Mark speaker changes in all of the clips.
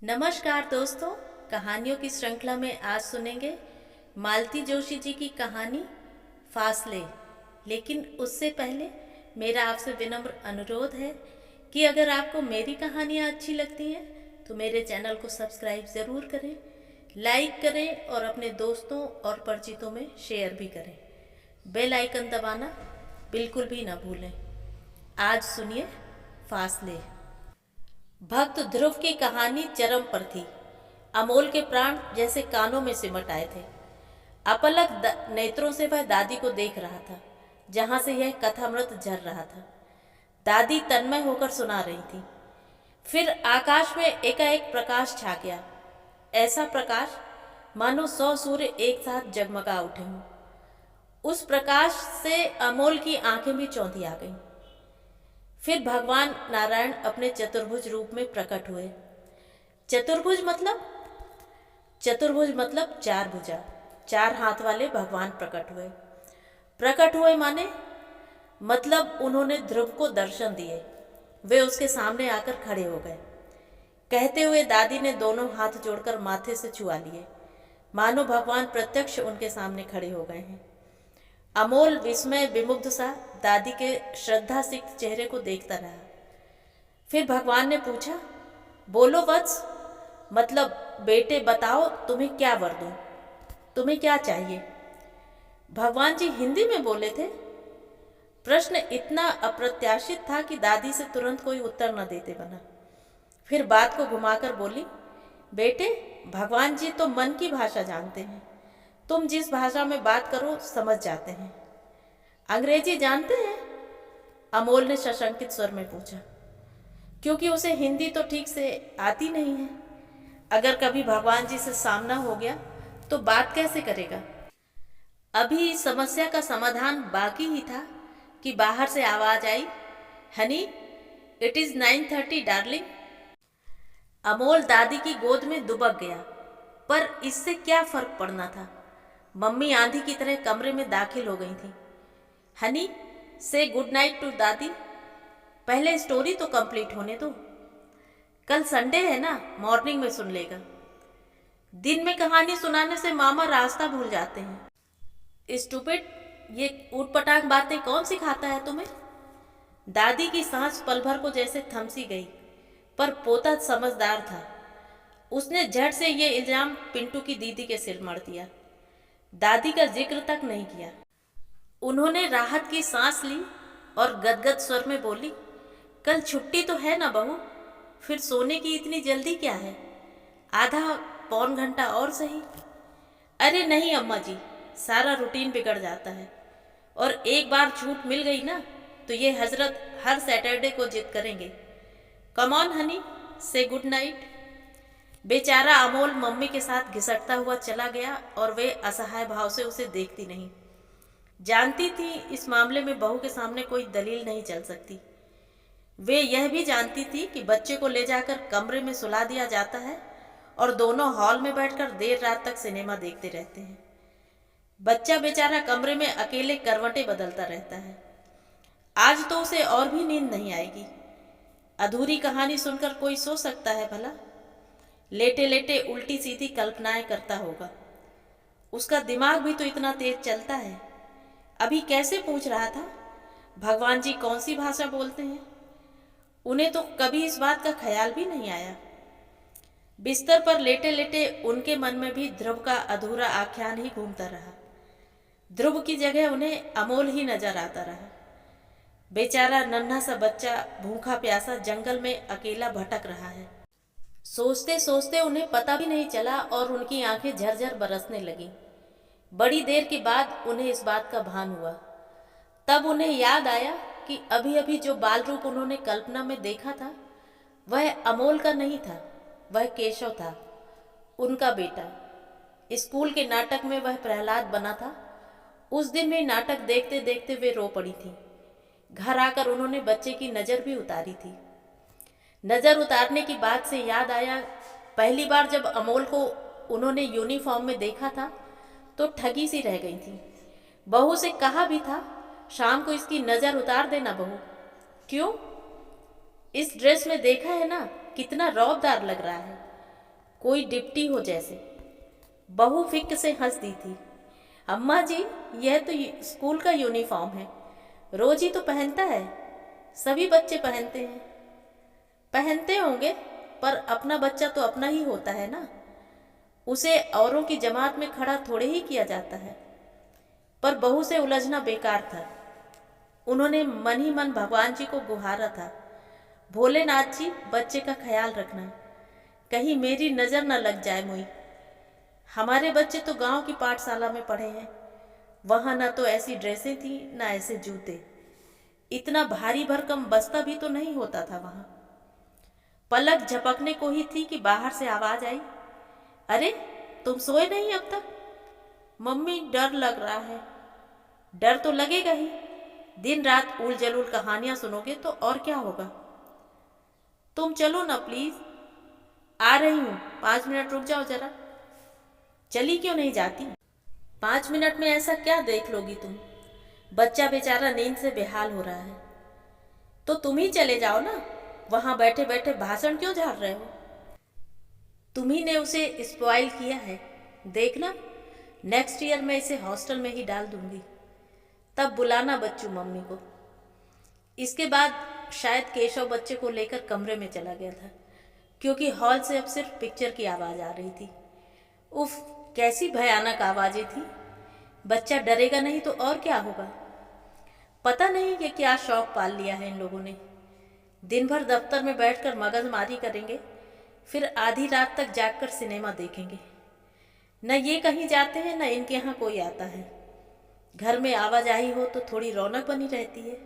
Speaker 1: नमस्कार दोस्तों, कहानियों की श्रृंखला में आज सुनेंगे मालती जोशी जी की कहानी फासले। लेकिन उससे पहले मेरा आपसे विनम्र अनुरोध है कि अगर आपको मेरी कहानियाँ अच्छी लगती हैं तो मेरे चैनल को सब्सक्राइब ज़रूर करें, लाइक करें और अपने दोस्तों और परिचितों में शेयर भी करें। बेल आइकन दबाना बिल्कुल भी ना भूलें। आज सुनिए फासले। भक्त ध्रुव की कहानी चरम पर थी। अमोल के प्राण जैसे कानों में सिमट आए थे। अपलक नेत्रों से वह दादी को देख रहा था, जहां से यह कथामृत झर रहा था। दादी तन्मय होकर सुना रही थी। फिर आकाश में एकाएक प्रकाश छा गया। ऐसा प्रकाश मानो 100 सूर्य एक साथ जगमगा उठे हों। उस प्रकाश से अमोल की आंखें भी चौंधी आ गईं। फिर भगवान नारायण अपने चतुर्भुज रूप में प्रकट हुए। चतुर्भुज मतलब चार भुजा, 4 हाथ वाले भगवान प्रकट हुए। प्रकट हुए माने मतलब उन्होंने ध्रुव को दर्शन दिए। वे उसके सामने आकर खड़े हो गए। कहते हुए दादी ने दोनों हाथ जोड़कर माथे से छुआ लिए, मानो भगवान प्रत्यक्ष उनके सामने खड़े हो गए हैं। अमोल विस्मय विमुग्ध सा दादी के श्रद्धा सिक्त चेहरे को देखता रहा। फिर भगवान ने पूछा, बोलो वत्स, मतलब बेटे बताओ तुम्हें क्या वर दूं, तुम्हें क्या चाहिए। भगवान जी हिंदी में बोले थे। प्रश्न इतना अप्रत्याशित था कि दादी से तुरंत कोई उत्तर न देते बना। फिर बात को घुमाकर बोली, बेटे भगवान जी तो मन की भाषा जानते हैं। तुम जिस भाषा में बात करो समझ जाते हैं। अंग्रेजी जानते हैं? अमोल ने सशंकित स्वर में पूछा, क्योंकि उसे हिंदी तो ठीक से आती नहीं है। अगर कभी भगवान जी से सामना हो गया तो बात कैसे करेगा। अभी इस समस्या का समाधान बाकी ही था कि बाहर से आवाज आई, honey it is 9:30 darling. Amol दादी की गोद में दुबक गया, पर इससे क्या फर्क पड़ना था। मम्मी आंधी की तरह कमरे में दाखिल हो गई थी। हनी से गुड नाइट टू दादी। पहले स्टोरी तो कंप्लीट होने दो। कल संडे है ना, मॉर्निंग में सुन लेगा। दिन में कहानी सुनाने से मामा रास्ता भूल जाते हैं। स्टूपिड, ये ऊटपटांग बातें कौन सिखाता है तुम्हें। दादी की सांस पल भर को जैसे थमसी गई, पर पोता समझदार था। उसने झट से ये इल्जाम पिंटू की दीदी के सिर मढ़ दिया। दादी का जिक्र तक नहीं किया। उन्होंने राहत की सांस ली और गदगद स्वर में बोली, कल छुट्टी तो है ना बहू, फिर सोने की इतनी जल्दी क्या है, आधा पौन घंटा और सही। अरे नहीं अम्मा जी, सारा रूटीन बिगड़ जाता है, और एक बार छूट मिल गई ना तो ये हजरत हर सैटरडे को जिद करेंगे। कम ऑन हनी, से गुड नाइट। बेचारा अमोल मम्मी के साथ घिसटता हुआ चला गया और वे असहाय भाव से उसे देखती नहीं। जानती थी इस मामले में बहू के सामने कोई दलील नहीं चल सकती। वे यह भी जानती थी कि बच्चे को ले जाकर कमरे में सुला दिया जाता है और दोनों हॉल में बैठकर देर रात तक सिनेमा देखते रहते हैं। बच्चा बेचारा कमरे में अकेले करवटें बदलता रहता है। आज तो उसे और भी नींद नहीं आएगी। अधूरी कहानी सुनकर कोई सो सकता है भला। लेटे लेटे उल्टी सीधी कल्पनाएं करता होगा। उसका दिमाग भी तो इतना तेज चलता है। अभी कैसे पूछ रहा था भगवान जी कौन सी भाषा बोलते हैं। उन्हें तो कभी इस बात का ख्याल भी नहीं आया। बिस्तर पर लेटे लेटे उनके मन में भी ध्रुव का अधूरा आख्यान ही घूमता रहा। ध्रुव की जगह उन्हें अमोल ही नजर आता रहा। बेचारा नन्हा सा बच्चा भूखा प्यासा जंगल में अकेला भटक रहा है। सोचते सोचते उन्हें पता भी नहीं चला और उनकी आंखें झरझर बरसने लगीं। बड़ी देर के बाद उन्हें इस बात का भान हुआ। तब उन्हें याद आया कि अभी अभी जो बाल रूप उन्होंने कल्पना में देखा था वह अमोल का नहीं था, वह केशव था, उनका बेटा। स्कूल के नाटक में वह प्रहलाद बना था। उस दिन भी नाटक देखते देखते वे रो पड़ी थी। घर आकर उन्होंने बच्चे की नज़र भी उतारी थी। नज़र उतारने की बात से याद आया, पहली बार जब अमोल को उन्होंने यूनिफॉर्म में देखा था तो ठगी सी रह गई थी। बहू से कहा भी था, शाम को इसकी नज़र उतार देना बहू। क्यों? इस ड्रेस में देखा है ना कितना रौबदार लग रहा है। कोई डिप्टी हो जैसे। बहू फिक्र से हंस दी थी। अम्मा जी, यह तो स्कूल का यूनिफॉर्म है, रोज ही तो पहनता है, सभी बच्चे पहनते हैं। पहनते होंगे, पर अपना बच्चा तो अपना ही होता है ना, उसे औरों की जमात में खड़ा थोड़े ही किया जाता है। पर बहू से उलझना बेकार था। उन्होंने मन ही मन भगवान जी को गुहारा था, भोलेनाथ जी बच्चे का ख्याल रखना, कहीं मेरी नज़र न लग जाए मुई। हमारे बच्चे तो गांव की पाठशाला में पढ़े हैं, वहाँ न तो ऐसी ड्रेसें थी न ऐसे जूते, इतना भारी भरकम बस्ता भी तो नहीं होता था वहाँ। पलक झपकने को ही थी कि बाहर से आवाज आई, अरे तुम सोए नहीं अब तक? मम्मी, डर लग रहा है। डर तो लगेगा ही, दिन रात उल जलूल कहानियां सुनोगे तो और क्या होगा। तुम चलो ना प्लीज। आ रही हूँ, 5 मिनट रुक जाओ जरा। चली क्यों नहीं जाती? 5 मिनट में ऐसा क्या देख लोगी तुम? बच्चा बेचारा नींद से बेहाल हो रहा है। तो तुम ही चले जाओ ना, वहां बैठे बैठे भाषण क्यों झाड़ रहे हो? तुम्ही ने उसे स्पॉइल किया है। देखना, नेक्स्ट ईयर मैं इसे हॉस्टल में ही डाल दूंगी, तब बुलाना बच्चू मम्मी को। इसके बाद शायद केशव बच्चे को लेकर कमरे में चला गया था, क्योंकि हॉल से अब सिर्फ पिक्चर की आवाज़ आ रही थी। उफ, कैसी भयानक आवाज़ें थी। बच्चा डरेगा नहीं तो और क्या होगा। पता नहीं कि क्या शौक पाल लिया है इन लोगों ने। दिन भर दफ्तर में बैठकर मगजमारी करेंगे, फिर आधी रात तक जागकर सिनेमा देखेंगे। न ये कहीं जाते हैं न इनके यहाँ कोई आता है। घर में आवाजाही हो तो थोड़ी रौनक बनी रहती है,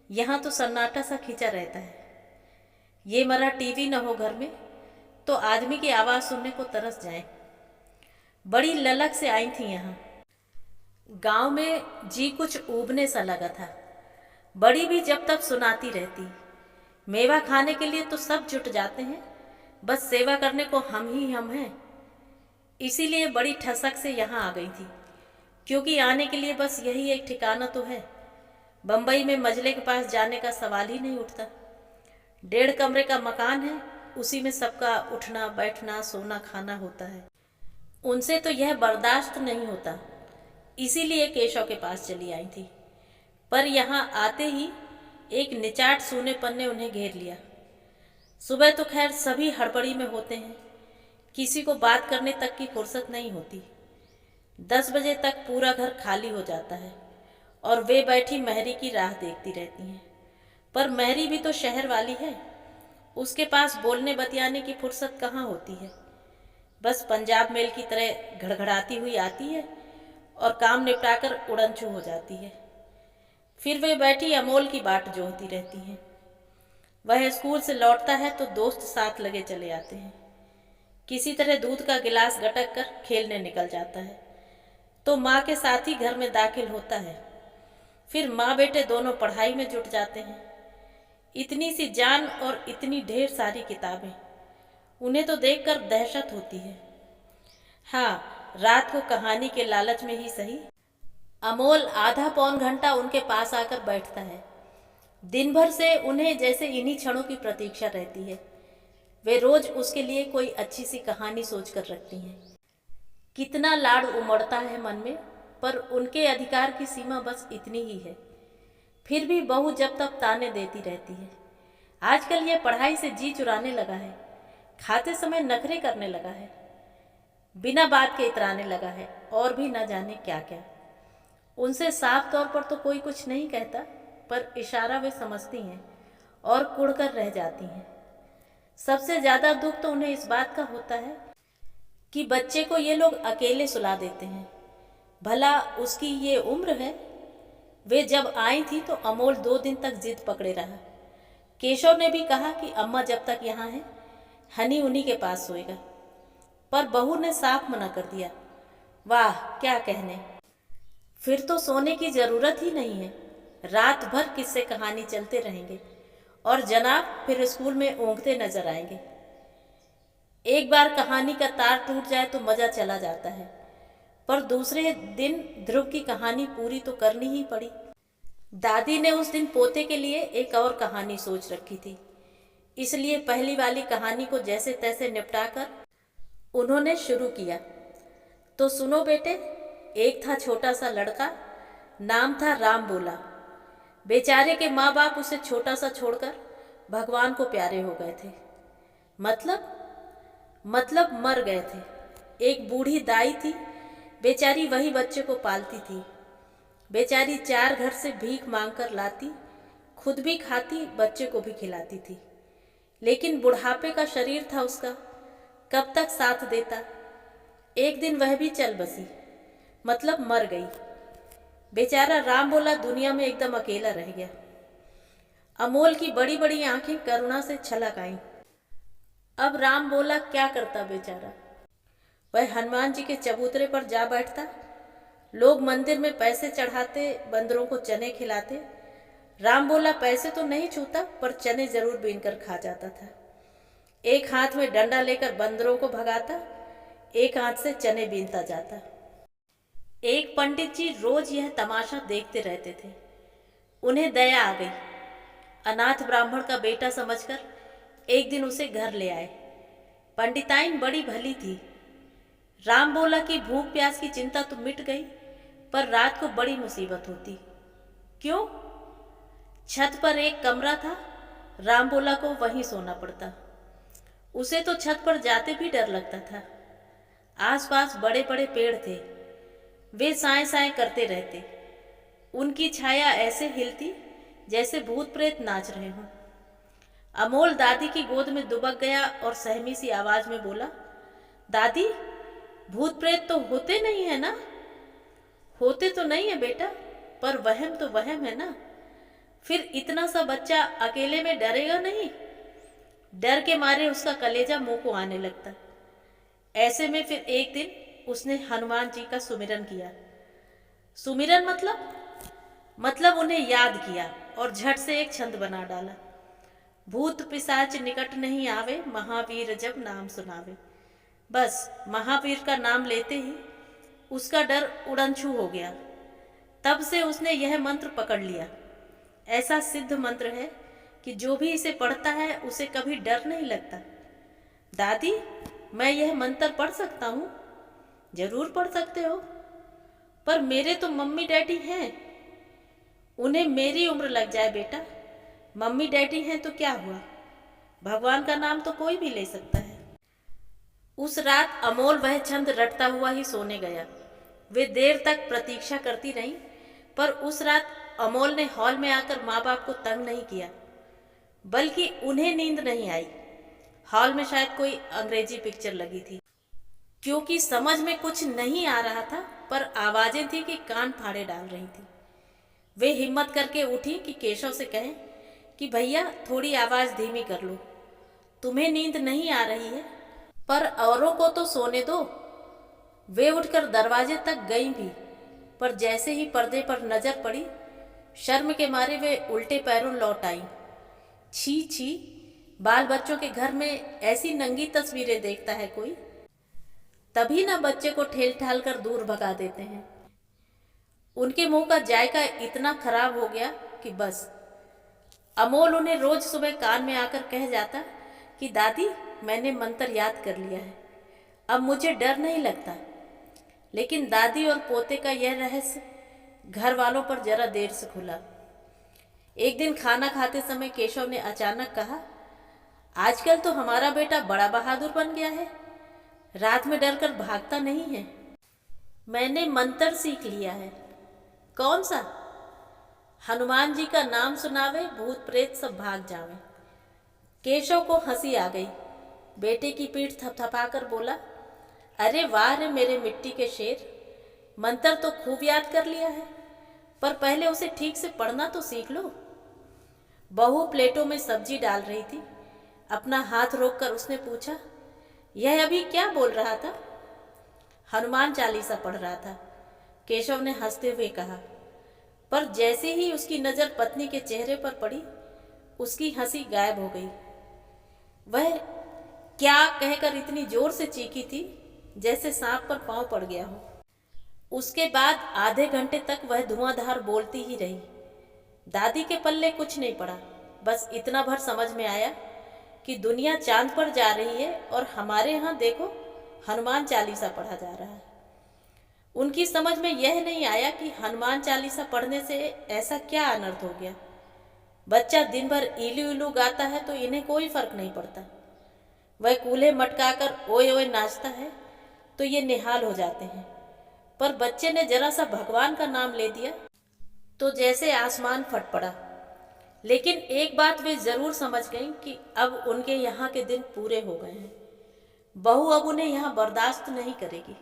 Speaker 1: यहाँ तो सन्नाटा सा खिंचा रहता है। ये मरा टीवी न हो घर में तो आदमी की आवाज़ सुनने को तरस जाए। बड़ी ललक से आई थी यहाँ। गांव में जी कुछ ऊबने सा लगा था। बड़ी भी जब तक सुनाती रहती, मेवा खाने के लिए तो सब जुट जाते हैं, बस सेवा करने को हम ही हम हैं। इसीलिए बड़ी ठसक से यहाँ आ गई थी, क्योंकि आने के लिए बस यही एक ठिकाना तो है। बम्बई में मजले के पास जाने का सवाल ही नहीं उठता। 1.5 कमरे का मकान है, उसी में सबका उठना बैठना सोना खाना होता है। उनसे तो यह बर्दाश्त नहीं होता, इसीलिए केशव के पास चली आई थी। पर यहाँ आते ही एक निचाट सूनेपन ने उन्हें घेर लिया। सुबह तो खैर सभी हड़बड़ी में होते हैं, किसी को बात करने तक की फुर्सत नहीं होती। 10 बजे तक पूरा घर खाली हो जाता है और वे बैठी महरी की राह देखती रहती हैं। पर महरी भी तो शहर वाली है, उसके पास बोलने बतियाने की फुर्सत कहाँ होती है। बस पंजाब मेल की तरह घड़घड़ाती हुई आती है और काम निपटाकर उड़नछू हो जाती है। फिर वे बैठी अमोल की बाट जोहती रहती हैं। वह स्कूल से लौटता है तो दोस्त साथ लगे चले आते हैं। किसी तरह दूध का गिलास गटक कर खेलने निकल जाता है, तो माँ के साथ ही घर में दाखिल होता है। फिर माँ बेटे दोनों पढ़ाई में जुट जाते हैं। इतनी सी जान और इतनी ढेर सारी किताबें, उन्हें तो देखकर दहशत होती है। हाँ, रात को कहानी के लालच में ही सही, अमोल आधा पौन घंटा उनके पास आकर बैठता है। दिन भर से उन्हें जैसे इन्हीं क्षणों की प्रतीक्षा रहती है। वे रोज उसके लिए कोई अच्छी सी कहानी सोच कर रखती हैं। कितना लाड़ उमड़ता है मन में, पर उनके अधिकार की सीमा बस इतनी ही है। फिर भी बहू जब तक ताने देती रहती है। आजकल यह पढ़ाई से जी चुराने लगा है, खाते समय नखरे करने लगा है, बिना बात के इतराने लगा है, और भी न जाने क्या क्या। उनसे साफ तौर पर तो कोई कुछ नहीं कहता, पर इशारा वे समझती हैं और कुढ़कर रह जाती हैं। सबसे ज़्यादा दुख तो उन्हें इस बात का होता है कि बच्चे को ये लोग अकेले सुला देते हैं। भला उसकी ये उम्र है। वे जब आई थी तो अमोल 2 दिन तक जिद पकड़े रहा। केशव ने भी कहा कि अम्मा जब तक यहाँ है हनी उन्हीं के पास सोएगा, पर बहू ने साफ मना कर दिया। वाह, क्या कहने। फिर तो सोने की ज़रूरत ही नहीं है, रात भर किस्से कहानी चलते रहेंगे और जनाब फिर स्कूल में ऊँघते नजर आएंगे। एक बार कहानी का तार टूट जाए तो मज़ा चला जाता है, पर दूसरे दिन ध्रुव की कहानी पूरी तो करनी ही पड़ी। दादी ने उस दिन पोते के लिए एक और कहानी सोच रखी थी, इसलिए पहली वाली कहानी को जैसे तैसे निपटाकर उन्होंने शुरू किया, तो सुनो बेटे। एक था छोटा सा लड़का, नाम था राम बोला। बेचारे के माँ बाप उसे छोटा सा छोड़कर भगवान को प्यारे हो गए थे। मतलब मर गए थे। एक बूढ़ी दाई थी, बेचारी वही बच्चे को पालती थी। बेचारी 4 घर से भीख मांगकर लाती, खुद भी खाती, बच्चे को भी खिलाती थी। लेकिन बुढ़ापे का शरीर था उसका, कब तक साथ देता। एक दिन वह भी चल बसी, मतलब मर गई। बेचारा राम बोला दुनिया में एकदम अकेला रह गया। अमोल की बड़ी बड़ी आंखें करुणा से छलक आईं। अब राम बोला क्या करता बेचारा। वह हनुमान जी के चबूतरे पर जा बैठता। लोग मंदिर में पैसे चढ़ाते, बंदरों को चने खिलाते। राम बोला पैसे तो नहीं छूता, पर चने जरूर बीनकर खा जाता था। एक हाथ में डंडा लेकर बंदरों को भगाता, एक हाथ से चने बीनता जाता। एक पंडित जी रोज यह तमाशा देखते रहते थे। उन्हें दया आ गई। अनाथ ब्राह्मण का बेटा समझकर एक दिन उसे घर ले आए। पंडिताइन बड़ी भली थी। राम बोला कि भूख प्यास की चिंता तो मिट गई, पर रात को बड़ी मुसीबत होती। क्यों? छत पर एक कमरा था, राम बोला को वहीं सोना पड़ता। उसे तो छत पर जाते भी डर लगता था। आसपास बड़े बड़े पेड़ थे, वे साए साए करते रहते। उनकी छाया ऐसे हिलती जैसे भूत प्रेत नाच रहे हों। अमोल दादी की गोद में दुबक गया और सहमी सी आवाज में बोला, दादी, भूत प्रेत तो होते नहीं है ना? होते तो नहीं है बेटा, पर वहम तो वहम है ना। फिर इतना सा बच्चा अकेले में डरेगा नहीं? डर के मारे उसका कलेजा मुंह को आने लगता। ऐसे में फिर एक दिन उसने हनुमान जी का सुमिरन किया। सुमिरन मतलब उन्हें याद किया और झट से एक छंद बना डाला। भूत पिशाच निकट नहीं आवे, महावीर जब नाम सुनावे। बस महावीर का नाम लेते ही उसका डर उड़नछू हो गया। तब से उसने यह मंत्र पकड़ लिया। ऐसा सिद्ध मंत्र है कि जो भी इसे पढ़ता है उसे कभी डर नहीं लगता। दादी, मैं यह मंत्र पढ़ सकता हूँ? जरूर पढ़ सकते हो, पर मेरे तो मम्मी डैडी हैं। उन्हें मेरी उम्र लग जाए बेटा, मम्मी डैडी हैं तो क्या हुआ? भगवान का नाम तो कोई भी ले सकता है। उस रात अमोल वह छंद रटता हुआ ही सोने गया। वे देर तक प्रतीक्षा करती रहीं, पर उस रात अमोल ने हॉल में आकर माँ बाप को तंग नहीं किया, बल्कि उन्हें नींद नहीं आई। हॉल में शायद कोई अंग्रेजी पिक्चर लगी थी। क्योंकि समझ में कुछ नहीं आ रहा था, पर आवाजें थी कि कान फाड़े डाल रही थी। वे हिम्मत करके उठी कि केशव से कहें कि भैया थोड़ी आवाज धीमी कर लो, तुम्हें नींद नहीं आ रही है, पर औरों को तो सोने दो। वे उठकर दरवाजे तक गईं भी, पर जैसे ही पर्दे पर नजर पड़ी, शर्म के मारे वे उल्टे पैरों लौट आईं। छी छी, बाल बच्चों के घर में ऐसी नंगी तस्वीरें देखता है कोई? तभी ना बच्चे को ठेल ठाल कर दूर भगा देते हैं। उनके मुंह का जायका इतना खराब हो गया कि बस। अमोल उन्हें रोज सुबह कान में आकर कह जाता कि दादी, मैंने मंत्र याद कर लिया है, अब मुझे डर नहीं लगता। लेकिन दादी और पोते का यह रहस्य घर वालों पर जरा देर से खुला। एक दिन खाना खाते समय केशव ने अचानक कहा, आजकल तो हमारा बेटा बड़ा बहादुर बन गया है, रात में डरकर भागता नहीं है। मैंने मंत्र सीख लिया है। कौन सा? हनुमान जी का नाम सुनावे, भूत प्रेत सब भाग जावे। केशव को हंसी आ गई। बेटे की पीठ थपथपाकर बोला, अरे वाह रे मेरे मिट्टी के शेर, मंत्र तो खूब याद कर लिया है, पर पहले उसे ठीक से पढ़ना तो सीख लो। बहू प्लेटों में सब्जी डाल रही थी। अपना हाथ रोककर उसने पूछा, यह अभी क्या बोल रहा था? हनुमान चालीसा पढ़ रहा था, केशव ने हंसते हुए कहा। पर जैसे ही उसकी नजर पत्नी के चेहरे पर पड़ी, उसकी हंसी गायब हो गई। वह क्या कहकर इतनी जोर से चीखी थी जैसे सांप पर पांव पड़ गया हो। उसके बाद आधे घंटे तक वह धुआंधार बोलती ही रही। दादी के पल्ले कुछ नहीं पड़ा, बस इतना भर समझ में आया कि दुनिया चांद पर जा रही है और हमारे यहाँ देखो हनुमान चालीसा पढ़ा जा रहा है। उनकी समझ में यह नहीं आया कि हनुमान चालीसा पढ़ने से ऐसा क्या अनर्थ हो गया। बच्चा दिन भर इलू इलू गाता है तो इन्हें कोई फर्क नहीं पड़ता। वह कूल्हे मटकाकर ओए ओए नाचता है तो ये निहाल हो जाते हैं। पर बच्चे ने जरा सा भगवान का नाम ले दिया तो जैसे आसमान फट पड़ा। लेकिन एक बात वे जरूर समझ गईं कि अब उनके यहाँ के दिन पूरे हो गए हैं। बहू अब उन्हें यहाँ बर्दाश्त नहीं करेगी।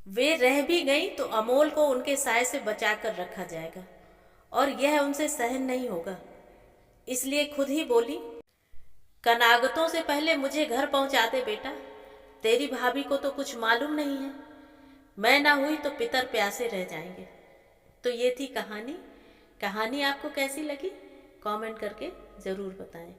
Speaker 1: वे रह भी गईं तो अमोल को उनके साय से बचाकर रखा जाएगा और यह उनसे सहन नहीं होगा। इसलिए खुद ही बोली, कनागतों से पहले मुझे घर पहुंचा दे बेटा। तेरी भाभी को तो कुछ मालूम नहीं है। मैं ना हुई तो पितर प्यासे रह जाएंगे। तो ये थी कहानी। कहानी आपको कैसी लगी कमेंट करके ज़रूर बताएं।